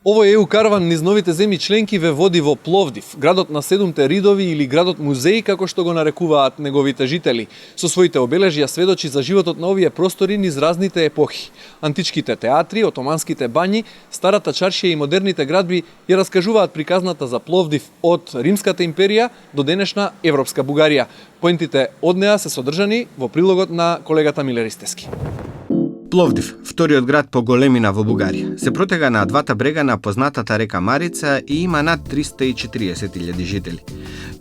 Овој ЕУ карван низ новите земји членки ве води во Пловдив, градот на 7 ридови или градот музеј, како што го нарекуваат неговите жители. Со своите обележја сведочи за животот на овие простори низ разните епохи. Античките театри, отоманските бањи, старата чаршија и модерните градби ја раскажуваат приказната за Пловдив од Римската империја до денешна Европска Бугарија. Поентите од неа се содржани во прилогот на колегата Милер Истески. Пловдив, вториот град по големина во Бугарија, се протега на двата брега на познатата река Марица и има над 340.000 жители.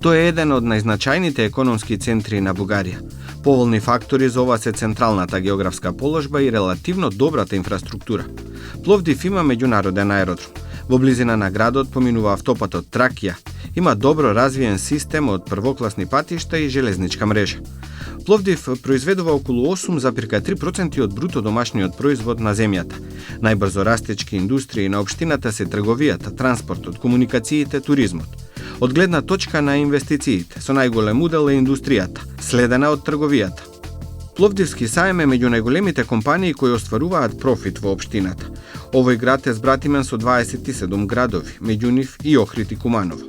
Тој е еден од најзначајните економски центри на Бугарија. Поволни фактори за ова се централната географска положба и релативно добрата инфраструктура. Пловдив има меѓународен аеродром. Во близина на градот поминува автопатот Тракија. Има добро развиен систем од првокласни патишта и железничка мрежа. Пловдив произведува околу 8,3% од бруто домашниот производ на земјата. Најбрзо растечки индустрии на општината се трговијата, транспортот, комуникациите, туризмот. Од гледна точка на инвестициите, со најголем удел е индустријата, следена од трговијата. Пловдивски саем е меѓу најголемите компании кои остваруваат профит во општината. Овој град е збратимен со 27 градови, меѓу нив и Охрид и Куманово.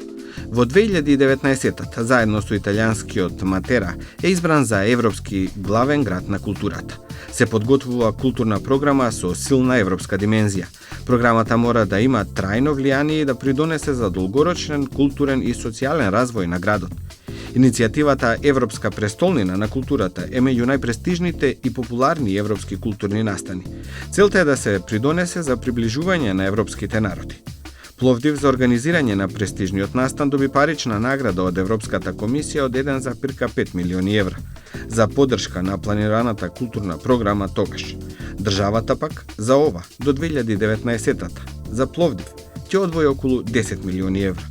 Во 2019-та, заедно со италијанскиот Матера, е избран за европски главен град на културата. Се подготвува културна програма со силна европска димензија. Програмата мора да има трајно влијание и да придонесе за долгорочен културен и социјален развој на градот. Иницијативата Европска престолнина на културата е меѓу најпрестижните и популарни европски културни настани. Целта е да се придонесе за приближување на европските народи. Пловдив за организирање на престижниот настан доби парична награда од Европската комисија од 1,5 милиони евра за поддршка на планираната културна програма тогаш. Државата пак за ова до 2019-та за Пловдив ќе одвои околу 10 милиони евра.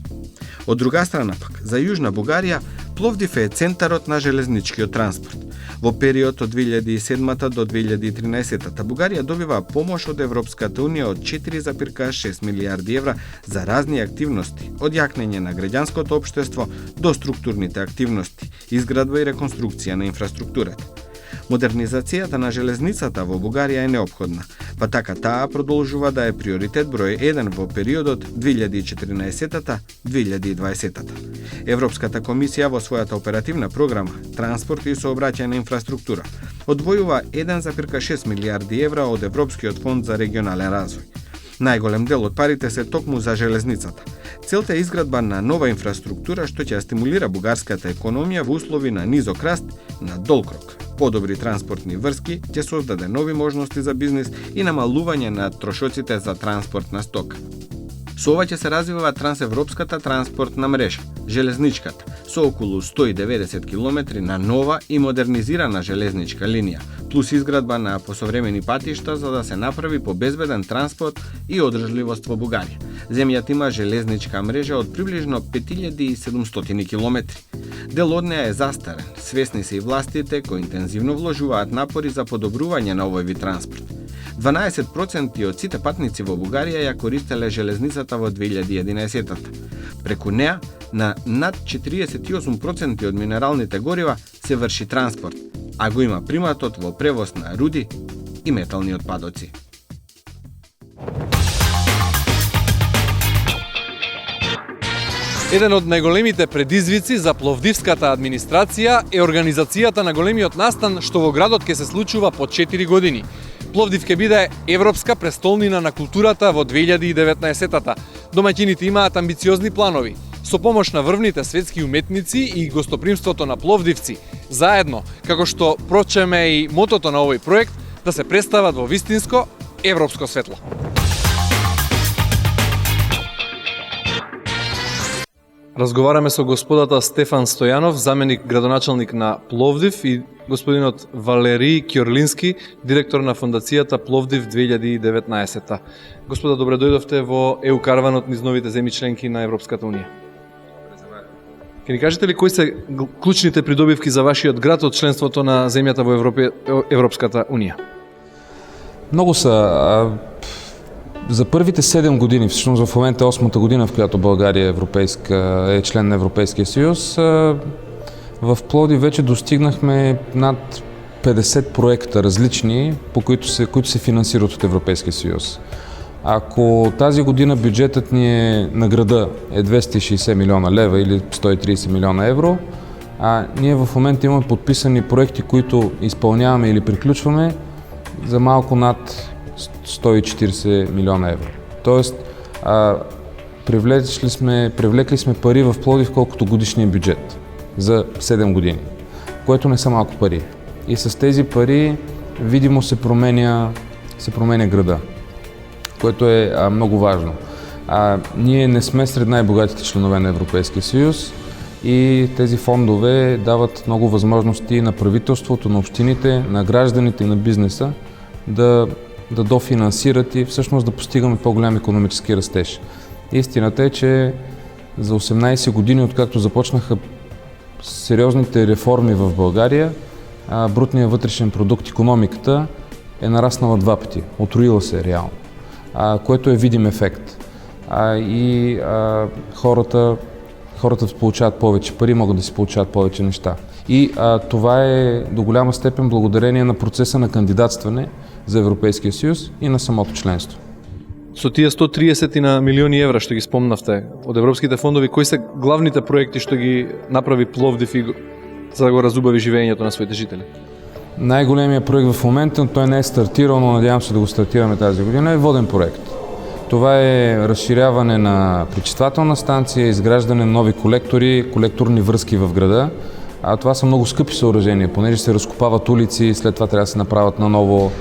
Од друга страна пак, за Јужна Бугарија, Пловдив е центарот на железничкиот транспорт. Во период од 2007 до 2013 Бугарија добива помош од Европската унија од 4,6 милијарди евра за разни активности, од јакнење на граѓанското општество до структурните активности, изградба и реконструкција на инфраструктурата. Модернизацијата на железницата во Бугарија е неопходна, па така таа продолжува да е приоритет број 1 во периодот 2014-2020. Европската комисија во својата оперативна програма Транспорт и сообраќајна инфраструктура одвојува 1,6 милијарди евра од Европскиот фонд за регионален развој. Најголем дел од парите се токму за железницата. Целта е изградба на нова инфраструктура што ќе стимулира бугарската економија во услови на низок раст на долг рок. Подобри транспортни врски ќе создаде нови можности за бизнис и намалување на трошоците за транспорт на стока. Со ова ќе се развива трансевропската транспортна мрежа, железничката, со околу 190 км на нова и модернизирана железничка линија, плюс изградба на посовремени патишта за да се направи побезбеден транспорт и одржливост во Бугарија. Земјата има железничка мрежа од приближно 5700 км. Дел од неа е застарен, свесни се и властите кои интензивно вложуваат напори за подобрување на овој вид транспорт. 12% од сите патници во Бугарија ја користеле железницата во 2011-та. Преку неа, на над 48% од минералните горива се врши транспорт, а го има приматот во превоз на руди и метални отпадоци. Еден од најголемите предизвици за пловдивската администрација е организацијата на големиот настан што во градот ќе се случува по 4 години. Пловдив ќе биде Европска престолнина на културата во 2019-та. Домаќините имаат амбициозни планови. Со помош на врвните светски уметници и гостопримството на пловдивци, заедно, како што прочеме и мотото на овој проект, да се представат во вистинско европско светло. Разговараме со господата Стефан Стојанов, заменик градоначалник на Пловдив, и господинот Валерий Ќорлински, директор на фондацијата Пловдив 2019. Господа, добре дојдовте во ЕУ карванот низ новите земји членки на Европската унија. Ке ни кажете ли кои се клучните придобивки за вашиот град од членството на земјата во Европската унија? Многу се. За првите 7 години, всъщност в момента 8-та година, в която България е член на Европейския съюз, в Пловдив вече достигнахме над 50 проекта различни, които се финансират от Европейския съюз. Ако тази година бюджетът ни на града е 260 милиона лева или 130 милиона евро, ние в момента имаме подписани проекти, които изпълняваме или приключваме за малко над 140 милиона евро. Тоест, привлекли сме пари в Пловдив колкото годишния бюджет за 7 години, което не са малко пари. И с тези пари видимо се променя града, което е много важно. Ние не сме сред най-богатите членове на Европейския съюз и тези фондове дават много възможности на правителството, на общините, на гражданите и на бизнеса да дофинансират и всъщност да постигаме по-голям икономически растеж. Истината е, че за 18 години, откакто започнаха сериозните реформи в България, брутният вътрешен продукт, икономиката е нараснала 2 пъти, отроила се реално, което е видим ефект. Хората получават повече пари, могат да си получават повече неща. И това е до голяма степен благодарение на процеса на кандидатстване за Европейския съюз и на самото членство. Со тие 130 на милиони евра што ги спомнавте од европските фондови, кои се главните проекти што ги направи Пловдив за да го разубави живењето на своите жители? Най-големият проект в момента, той не е стартирал, но надявам се да го стартираме тази година, е воден проект. Това е разширяване на пречиствателна станция, изграждане на нови колекторни връзки в града. Това са много скъпи съоръжения, понеже се разкопават улици, след това трябва да се направят наново.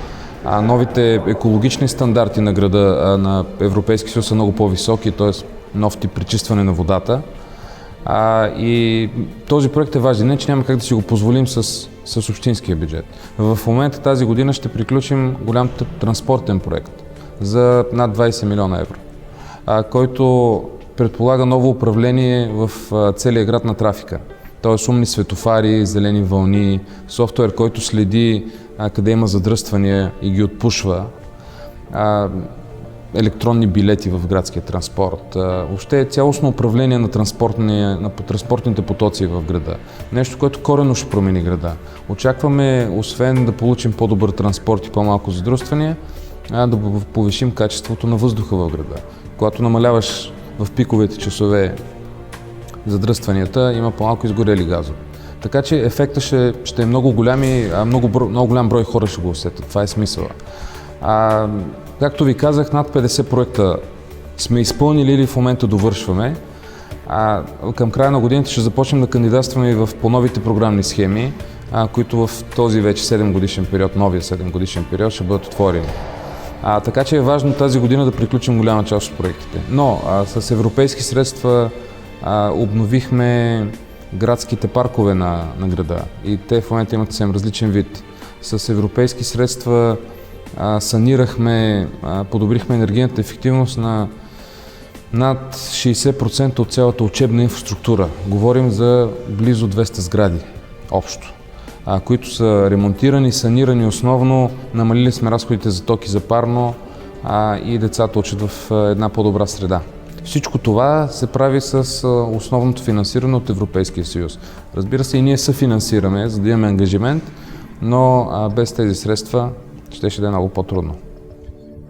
Новите екологични стандарти на града на Европейския съюз са много по-високи, т.е. нов тип пречистване на водата. И този проект е важен, не че няма как да си го позволим с общинския бюджет. В момента тази година ще приключим голям транспортен проект за над 20 милиона евро, който предполага ново управление в целия град на трафика. Т.е. умни светофари, зелени вълни, софтуер, който следи къде има задръствания и ги отпушва, електронни билети в градския транспорт, въобще цялостно управление на транспортните потоци в града. Нещо, което коренно ще промени града. Очакваме, освен да получим по-добър транспорт и по-малко задръствания, да повишим качеството на въздуха в града. Когато намаляваш в пиковите часове задръстванията, има по-малко изгорели газове. Така че ефектът ще е много голям и много голям брой хора ще го усетят. Това е смисъла. Както ви казах, над 50 проекта сме изпълнили или в момента довършваме. Към края на годината ще започнем да кандидатстваме и по новите програмни схеми, които в този вече 7 годишен период, новия 7 годишен период ще бъдат отворени. Така че е важно тази година да приключим голяма част от проектите. Но с европейски средства обновихме градските паркове на града и те в момента имат съвсем различен вид. С европейски средства подобрихме енергийната ефективност на над 60% от цялата учебна инфраструктура. Говорим за близо 200 сгради общо, които са ремонтирани, санирани основно, намалили сме разходите за ток и за парно и децата учат в една по-добра среда. Всичко това се прави с основното финансиране от Европейския съюз. Разбира се, и ние съфинансираме, за да имаме ангажимент, но без тези средства ще да е много по-трудно.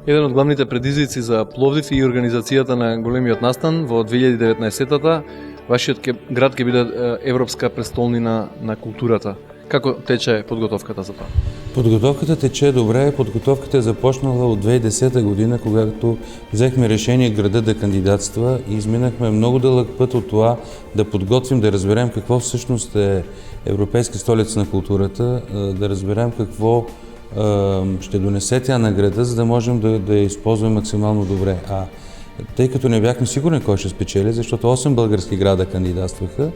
Еден од главните предизвици за Пловдив и организацијата на големиот настан во 2019-та, вашиот град ќе биде европска престолнина на културата. Како тече подготовката за тоа? Подготовката тече добре. Подготовката е започнала от 2010 година, когато взехме решение града да кандидатства и изминахме много дълъг път от това да подготвим, да разберем какво всъщност е Европейска столица на културата, да разберем какво ще донесе тя на града, за да можем да я използваме максимално добре. Тъй като не бяхме сигурни кой ще спечели, защото 8 български града кандидатстваха,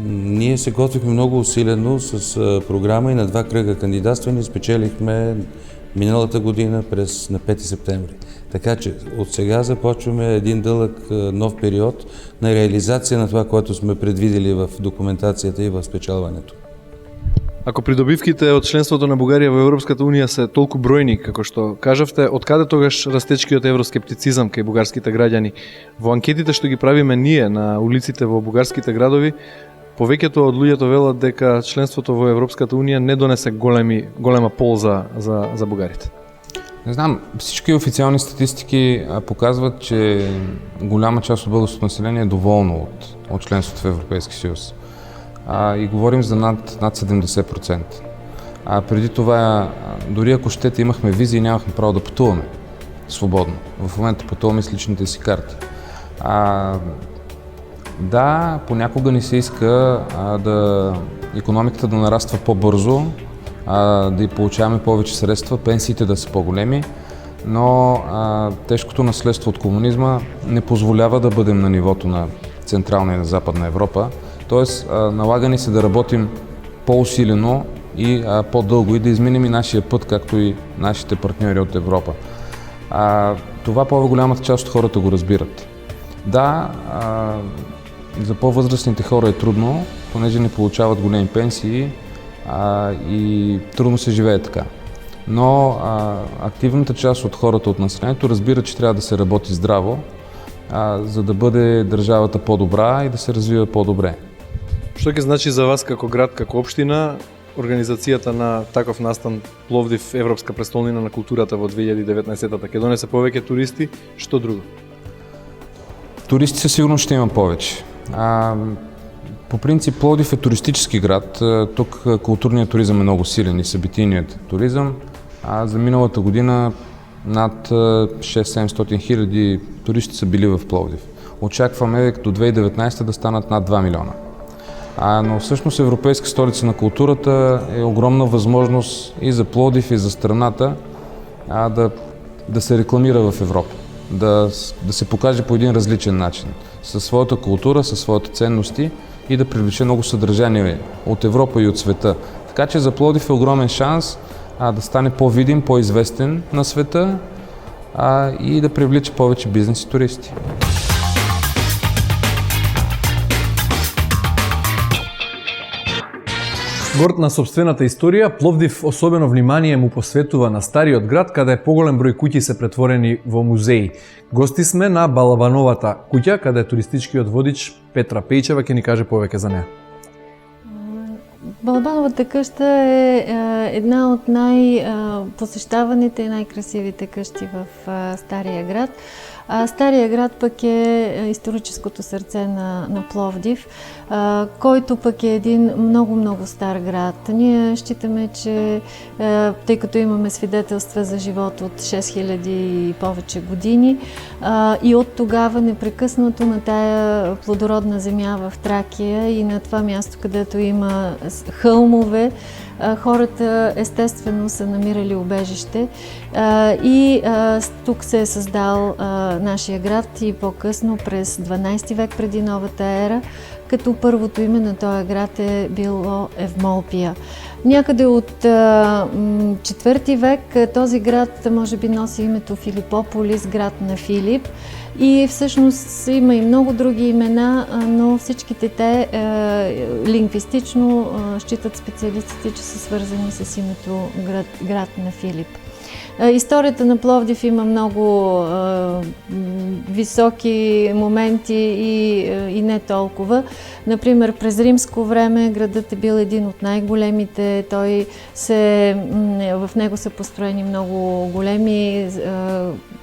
ние се готвихме много усилено с програма и на 2 кръга кандидатстване спечелихме миналата година на 5 септември. Така че от сега започваме един дълъг нов период на реализация на това, което сме предвидели в документацията и в спечелването. Ако придобивките од членството на Бугарија во Европската унија се толку бројни, како што кажавте, откаде тогаш растечкиот евроскептицизам кај бугарските граѓани? Во анкетите што ги правиме ние на улиците во бугарските градови, повеќето од луѓето велат дека членството во Европската унија не донесе голема полза за бугарите. Не знам, всички официални статистики показват, че голяма част от българското население е доволно от членството в Европейския съюз. И говорим за над 70%. Преди това, дори ако щете, имахме визи и нямахме право да пътуваме свободно. В момента пътуваме с личните си карти. Да, понякога ни се иска икономиката да нараства по-бързо, да й получаваме повече средства, пенсиите да са по-големи, но тежкото наследство от комунизма не позволява да бъдем на нивото на Централна и на Западна Европа. Тоест, налага ни се да работим по-усилено и по-дълго и да изминем и нашия път, както и нашите партньори от Европа. Това по-голямата част от хората го разбират. Да, за по-възрастните хора е трудно, понеже не получават големи пенсии и трудно се живее така. Но активната част от хората от населението разбира, че трябва да се работи здраво, за да бъде държавата по-добра и да се развива по-добре. Што ќе значи за вас како град, како општина, организацијата на таков настан Пловдив Европска престолнина на културата во 2019-та? Ќе донесе повеќе туристи, што друго? Туристи със сигурност ще има повече. По принцип Пловдив е туристически град. Тук културният туризъм е много силен и събитийният туризъм. За миналата година над 600-700 хиляди туристи са били в Пловдив. Очакваме до 2019 да станат над 2 милиона. Но всъщност Европейска столица на културата е огромна възможност и за Пловдив, и за страната да се рекламира в Европа, да се покаже по един различен начин, със своята култура, със своите ценности и да привлече много съдържание от Европа и от света. Така че за Пловдив е огромен шанс да стане по-видим, по-известен на света и да привлича повече бизнес и туристи. Горд на собствената историја, Пловдив особено внимание му посветува на стариот град, каде е поголем број куќи се претворени во музеи. Гости сме на Балабановата куќа, каде туристичкиот водич Петра Пејчева ќе ни каже повеќе за неа. Балабановата къща е една от най-посещаваните и най-красивите къщи в Стария град. Стария град пък е историческото сърце на Пловдив, който пък е един много стар град. Ние считаме, че тъй като имаме свидетелства за живот от 6000 и повече години и от тогава непрекъснато на тая плодородна земя в Тракия и на това място, където има хълмове, хората естествено са намирали убежище и тук се е създал нашия град и по-късно през 12 век преди новата ера, като първото име на този град е било Евмолпия. Някъде от 4 век този град може би носи името Филипополис, град на Филип. И всъщност има и много други имена, но всичките те лингвистично считат специалистите, че са свързани с името град на Филип. Историята на Пловдив има много високи моменти и не толкова. Например, през римско време градът е бил един от най-големите. В него са построени много големи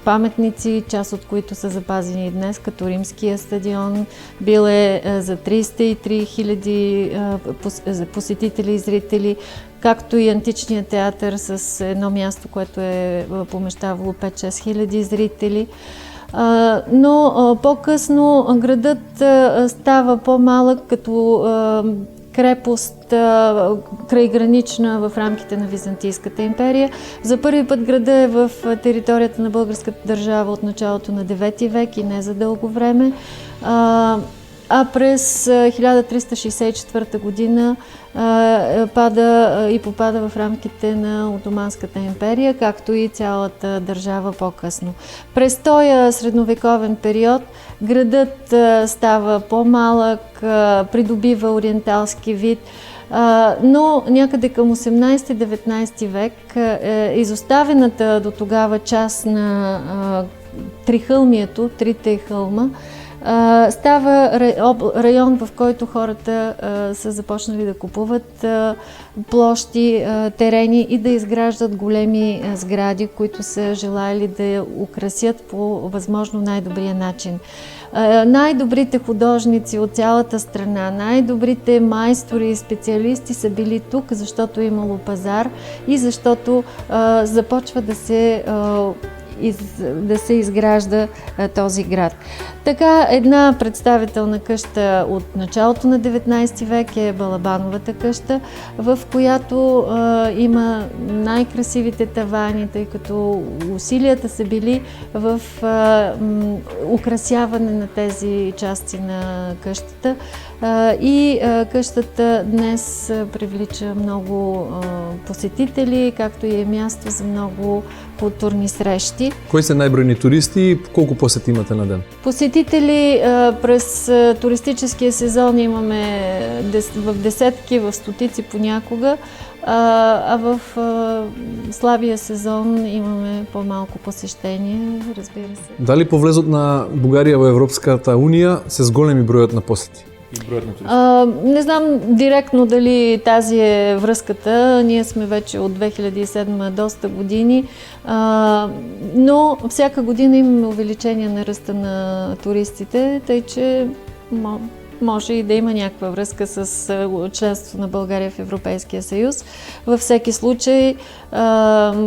паметници, част от които са запазени днес, като Римския стадион. Бил е за 303 хиляди посетители и зрители, както и античният театър с едно място, което е помещавало 5-6 хиляди зрители. Но по-късно градът става по-малък като крепост крайгранична в рамките на Византийската империя. За първи път града е в територията на българската държава от началото на 9 век и не за дълго време. А през 1364 година попада в рамките на Отоманската империя, както и цялата държава по-късно. През този средновековен период градът става по-малък, придобива ориенталски вид, но някъде към 18-19 век изоставената до тогава част на трихълмието, трите хълма, Става район, в който хората са започнали да купуват площи, терени и да изграждат големи сгради, които са желали да я украсят по възможно най-добрия начин. Най-добрите художници от цялата страна, най-добрите майстори и специалисти са били тук, защото е имало пазар и защото започва да се изгражда този град. Така, една представителна къща от началото на 19 век е Балабановата къща, в която има най-красивите тавани, тъй като усилията са били в украсяване на тези части на къщата. И къщата днес привлича много посетители, както и е място за много културни срещи. Кои са най-бройни туристи и колко посети имате на ден? Посетители през туристическия сезон имаме в десетки, в стотици понякога, а в слабия сезон имаме по-малко посещение, разбира се. Дали по влезот на Бугарија во Европската Унија се зголеми бројот на посети? Не знам директно дали тази е връзката. Ние сме вече от 2007 доста години, но всяка година имаме увеличение на ръста на туристите, тъй че може и да има някаква връзка с членството на България в Европейския съюз. Във всеки случай,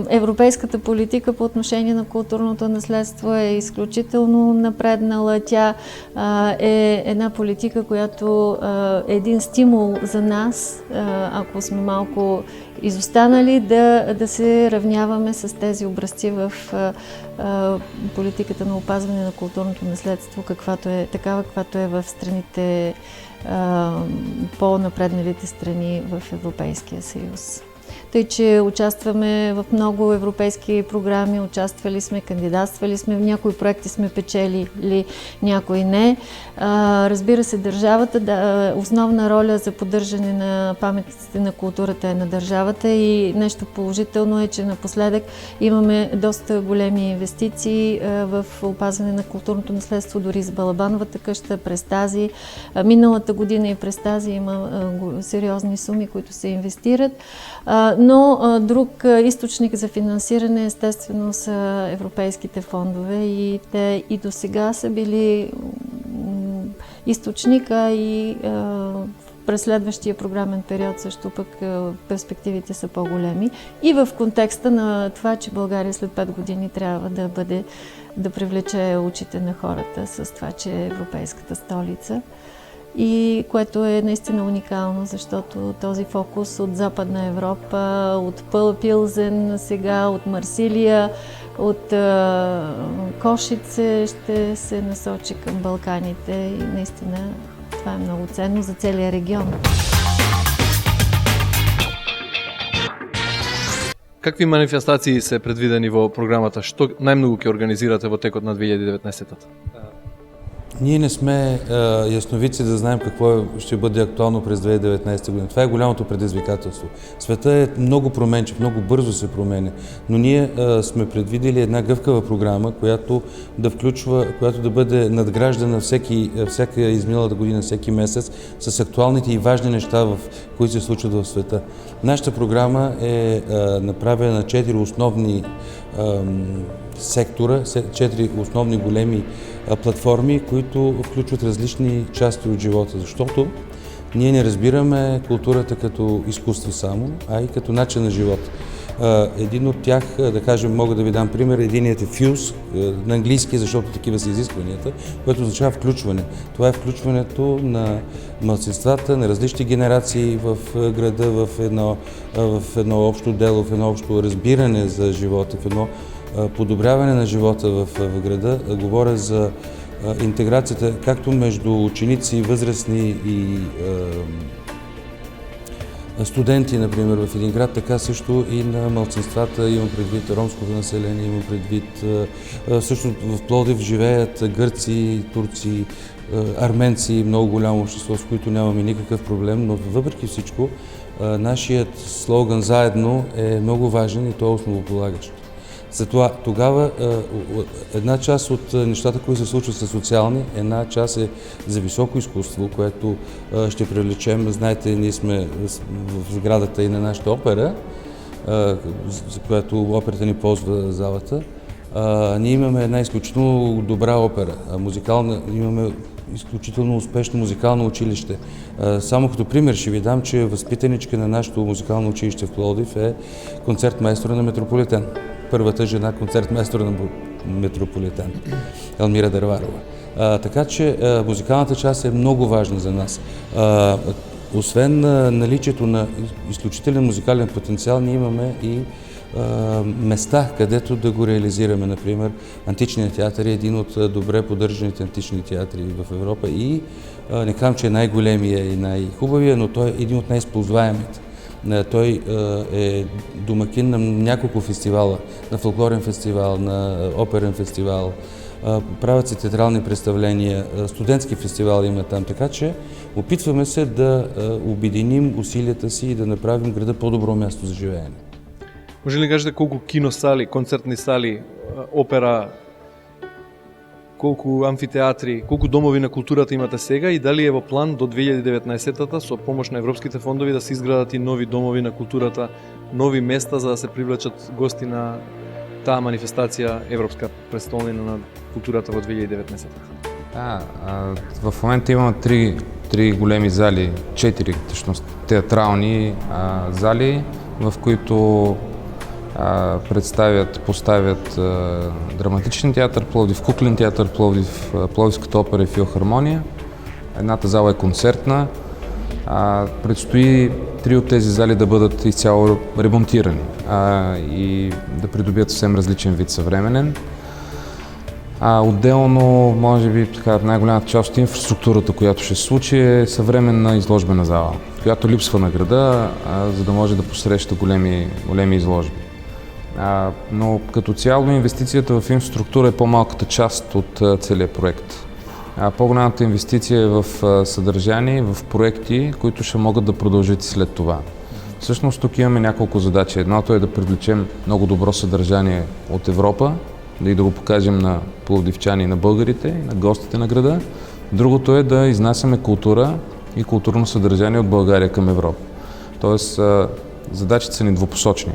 европейската политика по отношение на културното наследство е изключително напреднала. Тя е една политика, която е един стимул за нас, ако сме малко изостанали, да се равняваме с тези образци в политиката на опазване на културното наследство, каквато е в страните, по-напредналите страни в Европейския съюз. Тъй, че участваме в много европейски програми, участвали сме, кандидатствали сме, в някои проекти сме печелили, някои не. Разбира се, държавата, основна роля за поддържане на паметниците на културата е на държавата и нещо положително е, че напоследък имаме доста големи инвестиции в опазване на културното наследство, дори с Балабановата къща, през тази. Миналата година и през тази има сериозни суми, които се инвестират. Но друг източник за финансиране естествено са европейските фондове и те и до сега са били източника и през следващия програмен период също пък перспективите са по-големи. И в контекста на това, че България след 5 години трябва да привлече очите на хората с това, че е европейската столица. И което е наистина уникално, защото този фокус от Западна Европа, от Пилзен сега, от Марсилия, от Кошице ще се насочи към Балканите и наистина това е много ценно за целия регион. Какви манифестации се предвидени во програмата? Што најмногу ќе организирате во текот на 2019-та? Ние не сме ясновици да знаем какво ще бъде актуално през 2019 година. Това е голямото предизвикателство. Света е много променчив, много бързо се променя, но ние сме предвидели една гъвкава програма, която да бъде надграждана всяка изминалата година, всеки месец, с актуалните и важни неща, които се случват в света. Нашата програма е направена на 4 основни сектора, 4 основни големи платформи, които включват различни части от живота, защото ние не разбираме културата като изкуство само, а и като начин на живот. Един от тях, да кажем, мога да ви дам пример, единият е Fuse, на английски, защото такива са изискванията, което означава включване. Това е включването на малцинствата, на различни генерации в града, в едно общо дело, в едно общо разбиране за живота, в едно подобряване на живота в града. Говоря за интеграцията както между ученици, възрастни и студенти, например, в един град, така също и на малцинствата. Имам предвид ромското население, имам предвид също в Пловдив живеят гърци, турци, арменци, много голямо общество, с които нямаме никакъв проблем, но въпреки всичко нашият слоган "Заедно" е много важен и той е основополагащ. Затова тогава една част от нещата, които се случват са социални, една част е за високо изкуство, което ще привлечем. Знаете, ние сме в сградата и на нашата опера, за която операта ни ползва залата. Ние имаме една изключително добра опера, музикална, имаме изключително успешно музикално училище. Само като пример ще ви дам, че възпитаничка на нашето музикално училище в Пловдив е концертмайстора на Метрополитен. Първата жена концертмайстора на Метрополитен, Елмира Дърварова. Така че музикалната част е много важна за нас. Освен наличието на изключителен музикален потенциал, ние имаме и места, където да го реализираме. Например, Античният театър е един от добре поддържаните антични театри в Европа и не казвам, че е най-големия и най-хубавия, но той е един от най-използваемите. Той е домакин на няколко фестивала, на фолклорен фестивал, на оперен фестивал, правят се театрални представления, студентски фестивал има там, така че опитваме се да обединим усилията си и да направим града по-добро място за живеене. Може ли кажете колко киносали, концертни сали, опера, колку амфитеатри, колку домови на културата имате сега и дали е во план до 2019-та со помош на европските фондови да се изградат и нови домови на културата, нови места за да се привлечат гости на таа манифестација Европска престолнина на културата во 2019-та? В момента имаме три големи зали, 4 всъщност театрални зали, в които поставят драматичен театър Пловдив, куклен театър Пловдив, Пловдивската опера и филхармония. Едната зала е концертна. Предстои 3 от тези зали да бъдат изцяло ремонтирани и да придобият съвсем различен вид съвременен. Отделно, може би, най-голямата част от инфраструктурата, която ще се случи, е съвременна изложбена зала, която липсва на града, за да може да посреща големи изложби. Но като цяло инвестицията в инфраструктура е по-малката част от целия проект. По-голямата инвестиция е в съдържание, в проекти, които ще могат да продължат и след това. Всъщност тук имаме няколко задачи. Едното е да привлечем много добро съдържание от Европа, да го покажем на пловдивчани и на българите, и на гостите на града. Другото е да изнасяме култура и културно съдържание от България към Европа. Тоест, задачите са ни двупосочни.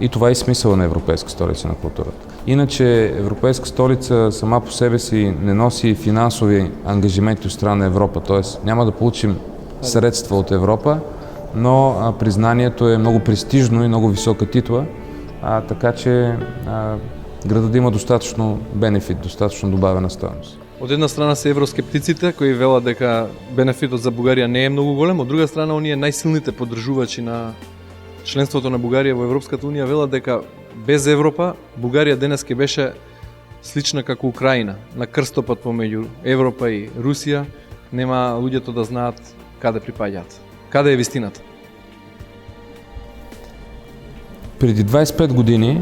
И това е смисъла на Европейска столица на културата. Иначе Европейска столица сама по себе си не носи финансови ангажименти от страна на Европа, т.е. няма да получим средства от Европа, но признанието е много престижно и много висока титла, така че градът да има достатъчно бенефит, достатъчно добавена стойност. Од една страна се евроскептиците кои велат дека бенефитот за Бугарија не е многу голем, од друга страна оние најсилните поддржувачи на членството на Бугарија во Европската унија велат дека без Европа Бугарија денес ќе беше слична како Украина, на крстопат помеѓу Европа и Русија, нема луѓето да знаат каде припаѓаат. Каде е вистината? Преди 25 години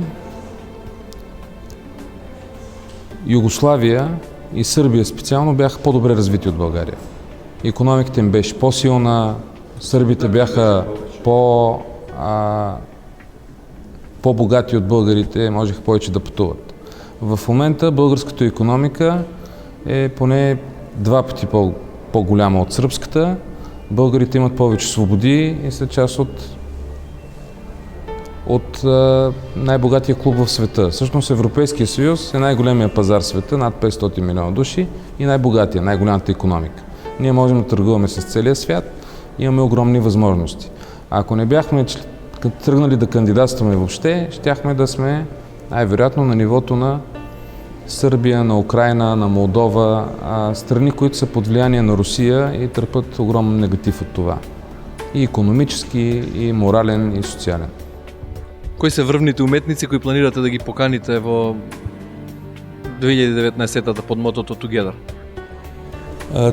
Югославия и Сърбия специално бяха по-добре развити от България. Икономиката им беше по-силна, сърбите бяха по-богати от българите, можеха повече да пътуват. В момента българската икономика е поне 2 пъти по-голяма от сръбската. Българите имат повече свободи и са част от най-богатия клуб в света. Всъщност Европейския съюз е най-големия пазар в света, над 500 милиона души и най-богатия, най-голямата икономика. Ние можем да търгуваме с целия свят, имаме огромни възможности. Ако не бяхме тръгнали да кандидатстваме въобще, щяхме да сме най-вероятно на нивото на Сърбия, на Украина, на Молдова, страни, които са под влияние на Русия и търпят огромен негатив от това. И икономически, и морален, и социален. Кои се врвните уметници кои планирате да ги поканите во 2019-та под мотото Together?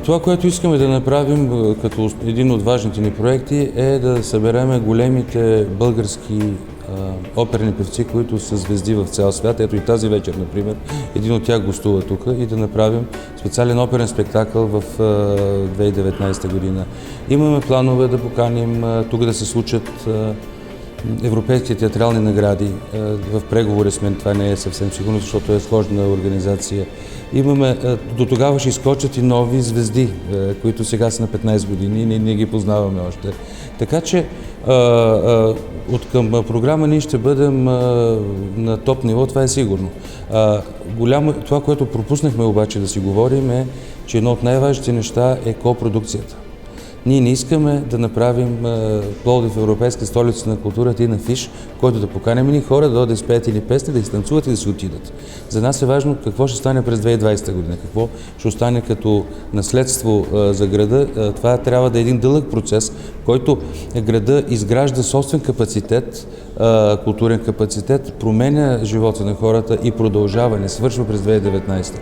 Това, което искаме да направим като един от важните ни проекти е да събереме големите български оперни певци, които са звезди в цял свят. Ето и тази вечер, например, един от тях гостува тук и да направим специален оперен спектакъл в 2019 година. Имаме планове да поканим тук да се случат европейски театрални награди. В преговори сме, това не е съвсем сигурно, защото е сложна организация. Имаме, до тогава ще изкочат и нови звезди, които сега са на 15 години и ние ги познаваме още. Така че от към програма ние ще бъдем на топ ниво, това е сигурно. Това, което пропуснахме обаче да си говорим е, че едно от най-важните неща е копродукцията. Ние не искаме да направим Пловдив европейска столица на културата и на фиш, който да поканем ни хора да дойдат да изпеят или песни, да изтанцуват и да си отидат. За нас е важно какво ще стане през 2020 година, какво ще остане като наследство за града. Това трябва да е един дълъг процес, който града изгражда собствен капацитет, културен капацитет, променя живота на хората и продължава, не свършва през 2019.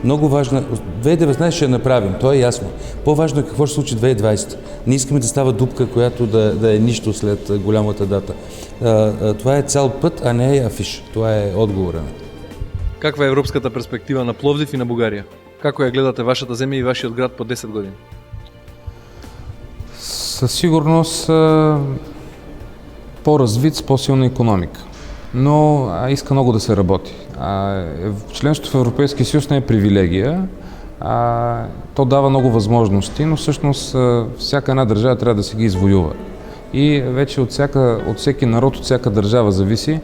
Много важно, 2019 ще я направим, то е ясно. По-важно е какво ще случи 2020. Не искаме да става дупка, която да е нищо след голямата дата. Това е цял път, а не е афиш. Това е отговора. Каква е европската перспектива на Пловдив и на Бугарија? Како ја гледате вашата земја и вашиот град по 10 години? Със сигурност по-развит с по-силна икономика, но иска много да се работи. Членството в Европейския съюз не е привилегия, то дава много възможности, но всъщност всяка една държава трябва да се ги извоюва. И вече от всеки народ, от всяка държава зависи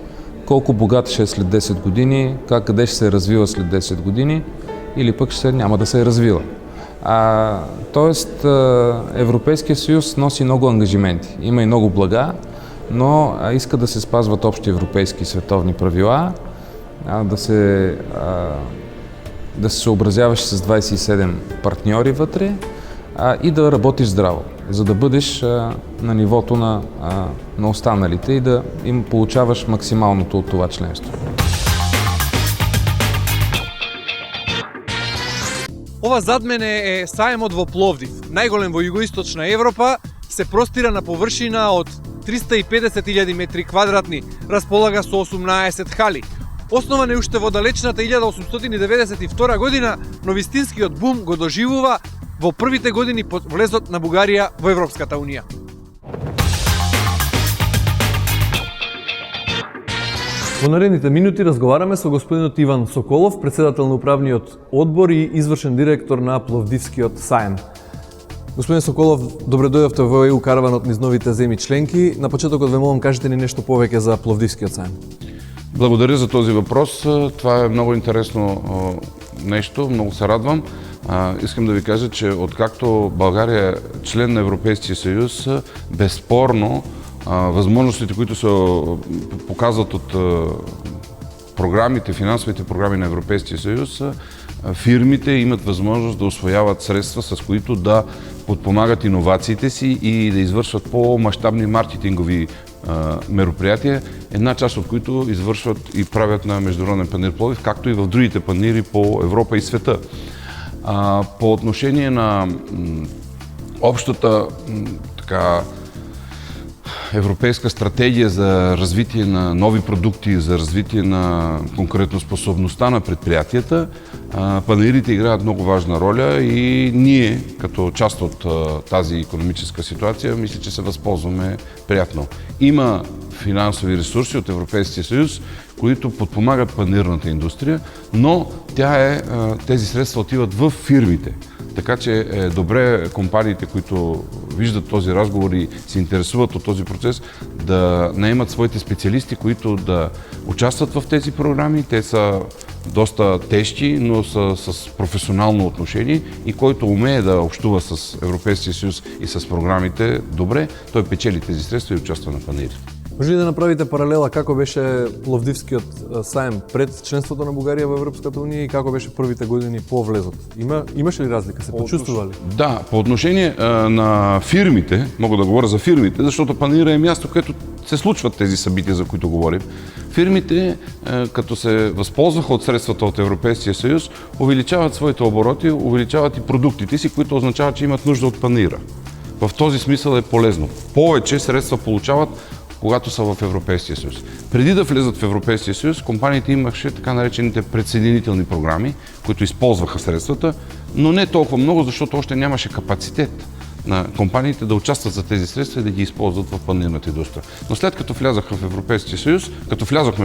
колко богат ще е след 10 години, къде ще се развива след 10 години или пък няма да се е развила. Тоест Европейския съюз носи много ангажименти, има и много блага, но иска да се спазват общи европейски световни правила, да се съобразяваш с 27 партньори вътре и да работиш здраво, за да бъдеш на нивото на останалите и да им получаваш максималното от това членство. Ова зад мене е саемот во Пловдив, најголем во југоисточна Европа, се простира на површина од 350.000 метри квадратни, располага со 18 хали. Основан е уште во далечната 1892 година, но вистинскиот бум го доживува во првите години под влезот на Бугарија во Европската унија. Во наредните минути разговараме со господинот Иван Соколов, председател на управниот одбор и извршен директор на Пловдивскиот саем. Господин Соколов, добре дојдовте во ЕУ караванот низ новите земји членки. На почетокот ве молам, кажете ни нешто повеќе за Пловдивскиот саем. Благодаря за този въпрос. Това е много интересно нещо, много се радвам. Искам да ви кажа, че откакто България е член на Европейския съюз, безспорно възможностите, които се показват от програмите, финансовите програми на Европейския съюз, фирмите имат възможност да усвояват средства, с които да подпомагат иновациите си и да извършват по-мащабни маркетингови мероприятия, една част от които извършват и правят на Международен панаир Пловдив, както и в другите панаири по Европа и света. По отношение на общата европейска стратегия за развитие на нови продукти, за развитие на конкурентоспособността на предприятията, панаирите играят много важна роля и ние, като част от тази икономическа ситуация, мисля, че се възползваме приятно. Има финансови ресурси от Европейския съюз, които подпомагат панаирната индустрия, но тези средства отиват в фирмите. Така че е добре компаниите, които виждат този разговор и се интересуват от този процес, да наемат своите специалисти, които да участват в тези програми. Те са доста тежки, но са с професионално отношение и който умее да общува с Европейския съюз и с програмите добре, той печели тези средства и участва на панаири. Може ли да направите паралела како беше Пловдивскиот саем пред членството на Бугарија во Европската унија и како беше првите години по влезот? Имаше ли разлика? Се почувствували? Да, по отношение на фирмите, мога да говоря за фирмите, защото панаира е място, където се случват тези събития, за които говорим. Фирмите, като се възползваха от средствата от Европейския съюз, увеличават своите обороти, увеличават и продуктите си, които означават, че имат нужда от панаира. В този смисъл е полезно. Повече средства получават, когато са в Европейския съюз. Преди да влезат в Европейския съюз, компаниите имаше така наречените предсъединителни програми, които използваха средствата, но не толкова много, защото още нямаше капацитет на компаниите да участват за тези средства и да ги използват в панелната индустрия. Но след като влязохме в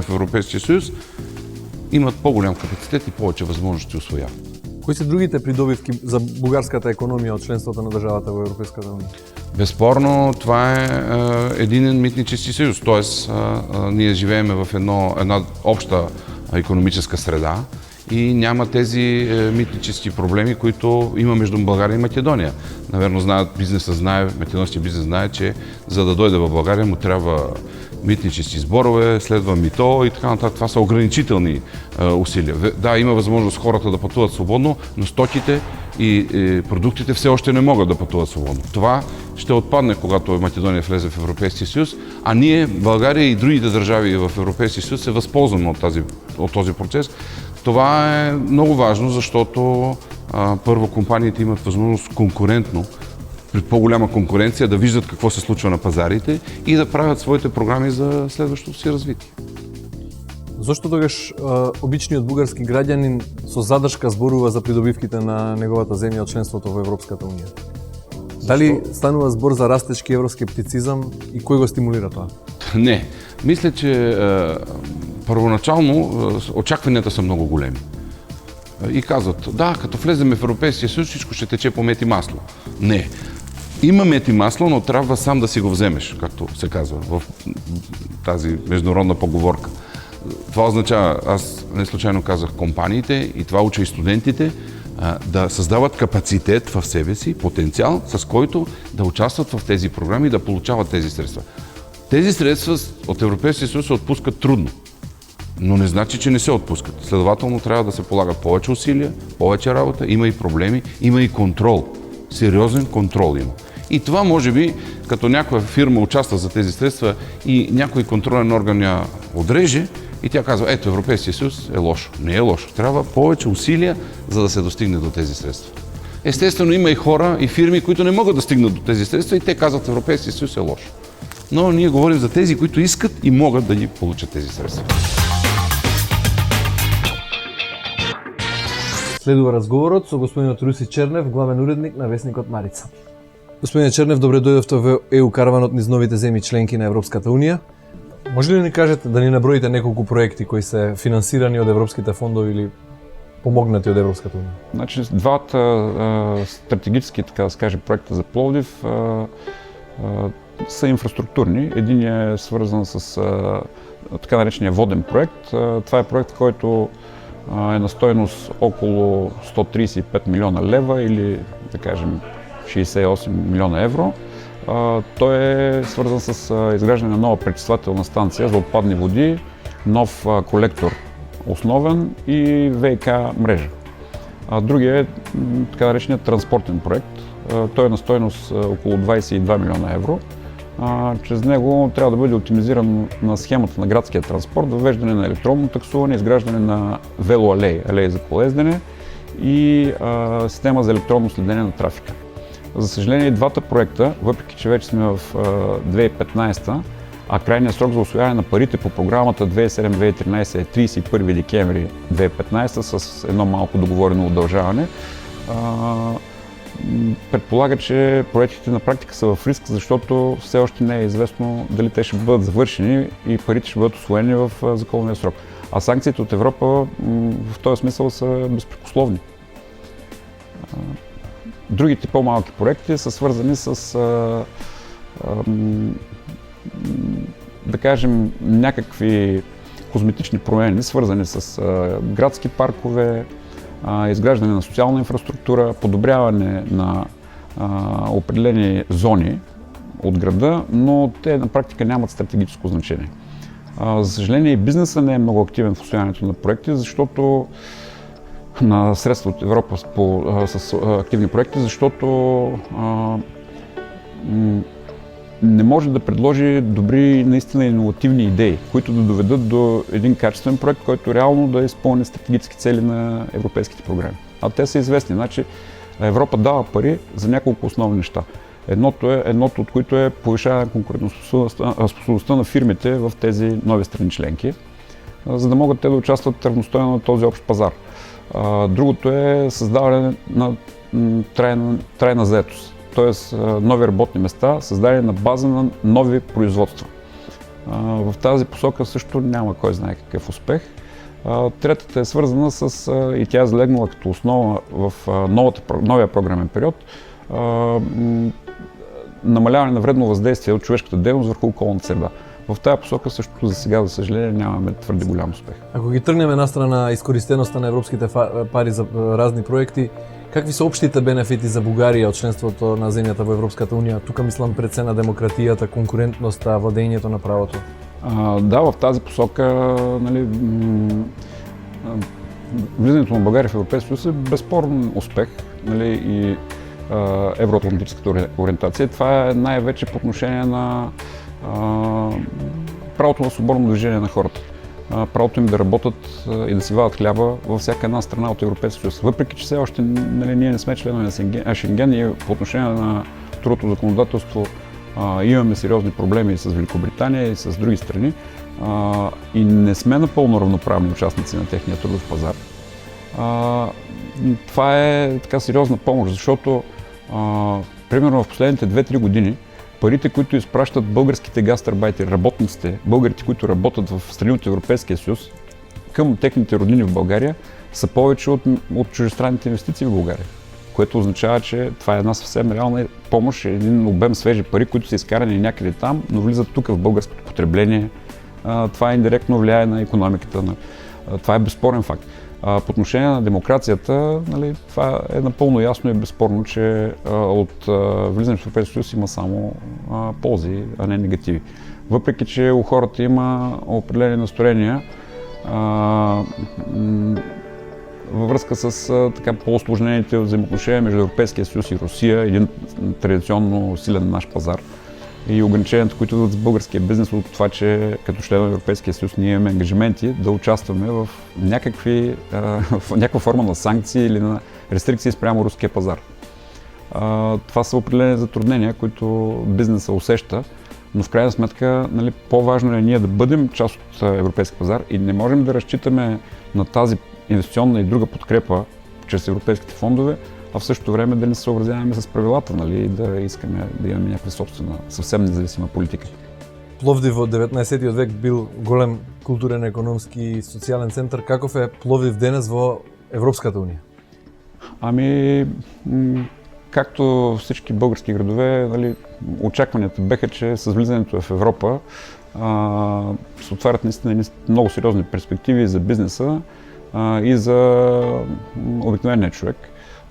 Европейския съюз, имат по-голям капацитет и повече възможности усвояват. Кои се другите придобивки за бугарската економија од членството на државата во Европейската унија? Безспорно, това е единен митнически съюз, т.е. ние живееме в една обща икономическа среда и няма тези митнически проблеми, които има между България и Македония. Наверно македонския бизнес знае, че за да дойде в България му трябва митнически сборове, следва мито и така нататък. Това са ограничителни усилия. Да, има възможност хората да пътуват свободно, но стоките и продуктите все още не могат да пътуват свободно. Това ще отпадне, когато Македония влезе в Европейския съюз, а ние, България и другите държави в Европейския съюз се възползваме от този процес. Това е много важно, защото първо компаниите имат възможност конкурентно, при по-голяма конкуренция, да виждат какво се случва на пазарите и да правят своите програми за следващото си развитие. Зошто тогаш обичниот бугарски граѓанин со задршка зборува за придобивките на неговата земја од членството во Европската унија? Дали станува збор за растечки евроскептицизам и кој го стимулира тоа? Не. Мисля, че първоначално очакванията са много големи. И казват, да, като влезем в Европейския съюз, всичко ще тече по мед и масло. Не. Има мед и масло, но трябва сам да си го вземеш, както се казва в тази международна поговорка. Това означава, аз не случайно казах компаниите и това уча и студентите, да създават капацитет в себе си, потенциал, с който да участват в тези програми и да получават тези средства. Тези средства от Европейския съюз се отпускат трудно, но не значи, че не се отпускат. Следователно трябва да се полагат повече усилия, повече работа, има и проблеми, има и контрол. Сериозен контрол има. И това може би, като някоя фирма участва за тези средства и някой контролен орган я отреже и тя казва, ето Европейския съюз е лошо. Не е лошо. Трябва повече усилия, за да се достигне до тези средства. Естествено има и хора и фирми, които не могат да стигнат до тези средства и те казват, Европейския съюз е лошо. Но ние говорим за тези, които искат и могат да ги получат тези средства. Следува разговорот со господинот Руси Чернев, главен уредник на весникот Марица. Господине Чернев, добре дојдовте во ЕУ караванот низ новите земји членки на Европската унија. Може ли да ни кажете, да ни наброите неколку проекти кои се финансирани од европските фондови или помогнати од Европската унија? Значи, двата стратегически, така да се каже, проекта за Пловдив са инфраструктурни. Единият е свързан с така наречения воден проект. Това е проект, който е на стойност около 135 милиона лева или, да кажем, 68 милиона евро. Той е свързан с изграждане на нова пречиствателна станция за отпадни води, нов колектор основен и ВиК мрежа. Другия е така нареченият транспортен проект. Той е на стойност около 22 милиона евро. Чрез него трябва да бъде оптимизирана на схемата на градския транспорт, въвеждане на електронно таксуване, изграждане на велоалеи, алеи за колездене и система за електронно следене на трафика. За съжаление, двата проекта, въпреки че вече сме в 2015, а крайният срок за усвояване на парите по програмата 2007-2013 е 31 декември 2015 с едно малко договорено удължаване, предполага, че проектите на практика са в риск, защото все още не е известно дали те ще бъдат завършени и парите ще бъдат усвоени в законния срок. А санкциите от Европа в този смисъл са безпрекословни. Другите по-малки проекти са свързани с, да кажем, някакви козметични промени, свързани с градски паркове, изграждане на социална инфраструктура, подобряване на определени зони от града, но те на практика нямат стратегическо значение. За съжаление и бизнесът не е много активен в усвояването на проекти, защото на средства от Европа с активни проекти, защото не може да предложи добри, наистина иновативни идеи, които да доведат до един качествен проект, който реално да изпълни стратегически цели на европейските програми. А те са известни. Значи, Европа дава пари за няколко основни неща. Едното от които е повишаване на конкурентоспособността на фирмите в тези нови страни членки, за да могат те да участват равностойно на този общ пазар. Другото е създаване на трайна заетост. т.е. нови работни места, създадени на база на нови производства. В тази посока също няма кой знае какъв успех. Третата е свързана с, и тя е залегнала като основа в новия програмен период, намаляване на вредно въздействие от човешката дейност върху околната среда. В тази посока също за сега, за съжаление, нямаме твърде голям успех. Ако ги тргнем една страна изкористеността на европските пари за разни проекти, какви са общите бенефити за Бугарија од членството на земјата во Европската унија? Тука мислам пред се на демократијата, конкурентноста, владењето на правото. Да, в тази посока, нали, влизането на България в Европейския съюз е безспорен успех, нали, и евроатлантическата ориентация. Това е най-вече по отношение на правото на свободно движение на хората. Правото им да работят и да си вадат хляба във всяка една страна от Европейския съюз. Въпреки че все още, нали, ние не сме членове на Шенген и по отношение на трудовото законодателство имаме сериозни проблеми с Великобритания и с други страни и не сме напълно равноправни участници на техния трудов пазар. Това е така сериозна помощ, защото примерно в последните 2-3 години парите, които изпращат българските гастарбайтери, работниците, българите, които работят в страни от Европейския съюз, към техните роднини в България, са повече от чуждестранните инвестиции в България. Което означава, че това е една съвсем реална помощ, един обем свежи пари, които са изкарани някъде там, но влизат тук в българското потребление. Това индиректно влияе на икономиката. Това е безспорен факт. По отношение на демокрацията, нали, това е напълно ясно и безспорно, че от влизането в Европейския съюз има само ползи, а не негативи. Въпреки че у хората има определени настроения във връзка с така по-усложнените взаимоотношения между Европейския съюз и Русия, един традиционно силен наш пазар, и ограниченията, които идват с българския бизнес от това, че като член на Европейския съюз ние имаме ангажименти да участваме в някаква форма на санкции или на рестрикции спрямо руския пазар. Това са определени затруднения, които бизнеса усеща, но в крайна сметка, нали, по-важно е ние да бъдем част от европейския пазар и не можем да разчитаме на тази инвестиционна и друга подкрепа чрез европейските фондове, а в същото време да не се съобразяваме с правилата, нали, и да искаме да имаме някаква собствена, съвсем независима политика. Пловдив во 19 век бил голем културен, економски и социјален центар. Каков е Пловдив денес во Европската унија? Ами, както всички български градове, нали, очакванията беха, че с влизането в Европа се отварят наистина много сериозни перспективи за бизнеса и за обикновения човек.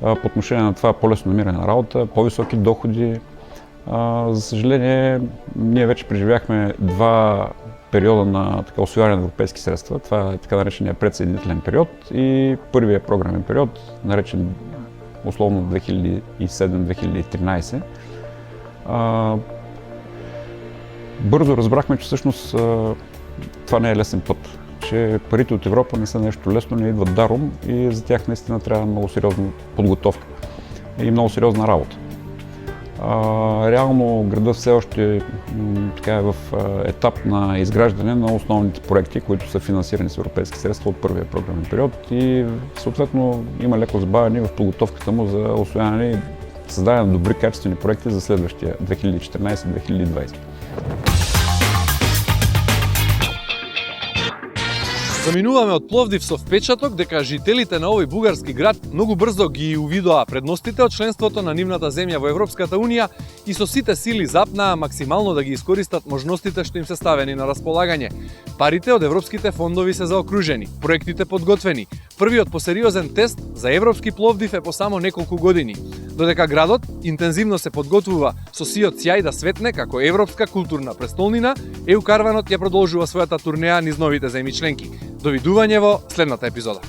По отношение на това по-лесно намиране на работа, по-високи доходи. За съжаление, ние вече преживяхме 2 периода на така усвояване на европейски средства. Това е така наречения предсъединителен период и първия програмен период, наречен условно 2007-2013. Бързо разбрахме, че всъщност това не е лесен път, че парите от Европа не са нещо лесно, не идват даром и за тях наистина трябва много сериозна подготовка и много сериозна работа. Реално градът все още така е в етап на изграждане на основните проекти, които са финансирани с европейски средства от първия програмен период и съответно има леко забавяне в подготовката му за усвояване и създаване на добри качествени проекти за следващия 2014-2020. Заминуваме од Пловдив со впечаток дека жителите на овој бугарски град многу брзо ги увидоа предностите од членството на нивната земја во Европската унија и со сите сили запнаа максимално да ги искористат можностите што им се ставени на располагање. Парите од европските фондови се заокружени, проектите подготвени. Првиот посериозен тест за европски Пловдив е по само неколку години, додека градот интензивно се подготвува со сиот сјај да светне како европска културна престолнина, EU Карванот ја продолжува својата турнеја низ новите земји членки. Довидување во следната епизода.